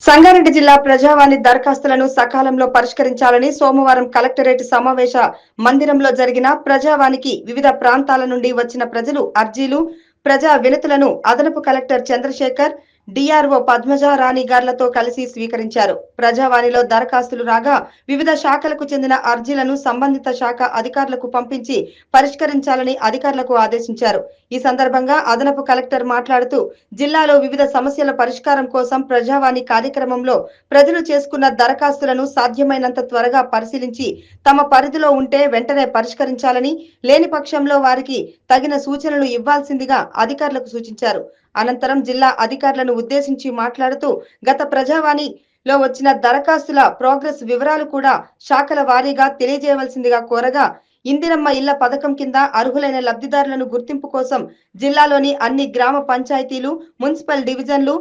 సంగారెడ్డి జిల్లా ప్రజావాణి దరఖాస్తులను సకాలంలో పరిష్కరించాలని సోమవారం కలెక్టరేట్ సమావేశ మందిరంలో జరిగిన ప్రజావానికి వివిధ ప్రాంతాల నుండి వచ్చిన ప్రజలు అర్జీలు, ప్రజా వినతులను అదనపు కలెక్టర్ చంద్రశేఖర్, డిఆర్ఓ పద్మజ రాణి గార్లతో కలిసి స్వీకరించారు. ప్రజావాణిలో దరఖాస్తులు రాగా వివిధ శాఖలకు చెందిన అర్జీలను సంబంధిత శాఖ అధికారులకు పంపించి పరిష్కరించాలని అధికారులకు ఆదేశించారు. ఈ సందర్భంగా అదనపు కలెక్టర్ మాట్లాడుతూ జిల్లాలో వివిధ సమస్యల పరిష్కారం కోసం ప్రజావాణి కార్యక్రమంలో ప్రజలు చేసుకున్న దరఖాస్తులను సాధ్యమైనంత త్వరగా పరిశీలించి తమ పరిధిలో ఉంటే వెంటనే పరిష్కరించాలని, లేని పక్షంలో వారికి తగిన సూచనలు ఇవ్వాల్సిందిగా అధికారులకు సూచించారు. అనంతరం జిల్లా అధికారులను ఉద్దేశించి మాట్లాడుతూ గత ప్రజావాణిలో వచ్చిన దరఖాస్తుల ప్రోగ్రెస్ వివరాలు కూడా శాఖల వారీగా తెలియజేయవలసిందిగా కోరగా, ఇందిరమ్మ ఇళ్ల పథకం కింద అర్హులైన లబ్ధిదారులను గుర్తింపు కోసం జిల్లాలోని అన్ని గ్రామ పంచాయతీలు, మున్సిపల్ డివిజన్లు,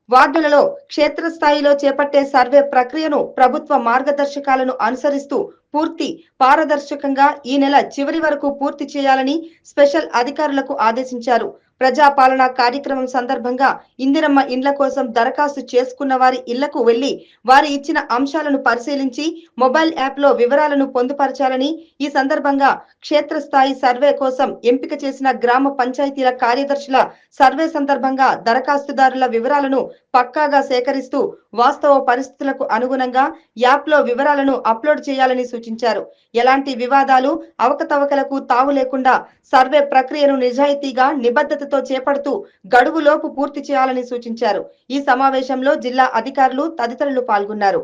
వార్డులలో క్షేత్రస్థాయిలో చేపట్టే సర్వే ప్రక్రియను ప్రభుత్వ మార్గదర్శకాలను అనుసరిస్తూ పూర్తి పారదర్శకంగా ఈ నెల చివరి వరకు పూర్తి చేయాలని స్పెషల్ అధికారులకు ఆదేశించారు. ప్రజాపాలన కార్యక్రమం సందర్భంగా ఇందిరమ్మ ఇండ్ల కోసం దరఖాస్తు చేసుకున్న వారి ఇళ్లకు వెళ్లి వారి ఇచ్చిన అంశాలను పరిశీలించి మొబైల్ యాప్ లో వివరాలను పొందుపరచాలని, ఈ సందర్భంగా క్షేత్రస్థాయి సర్వే కోసం ఎంపిక చేసిన గ్రామ పంచాయతీల కార్యదర్శుల సర్వే సందర్భంగా దరఖాస్తుదారుల వివరాలను పక్కాగా సేకరిస్తూ వాస్తవ పరిస్థితులకు అనుగుణంగా యాప్ లో వివరాలను అప్లోడ్ చేయాలని సూచించారు. ఎలాంటి వివాదాలు, అవకతవకలకు తావు లేకుండా సర్వే ప్రక్రియను నిజాయితీగా, నిబద్ధతతో చేపడుతూ గడువులోపు పూర్తి చేయాలని సూచించారు. ఈ సమావేశంలో జిల్లా అధికారులు తదితరులు పాల్గొన్నారు.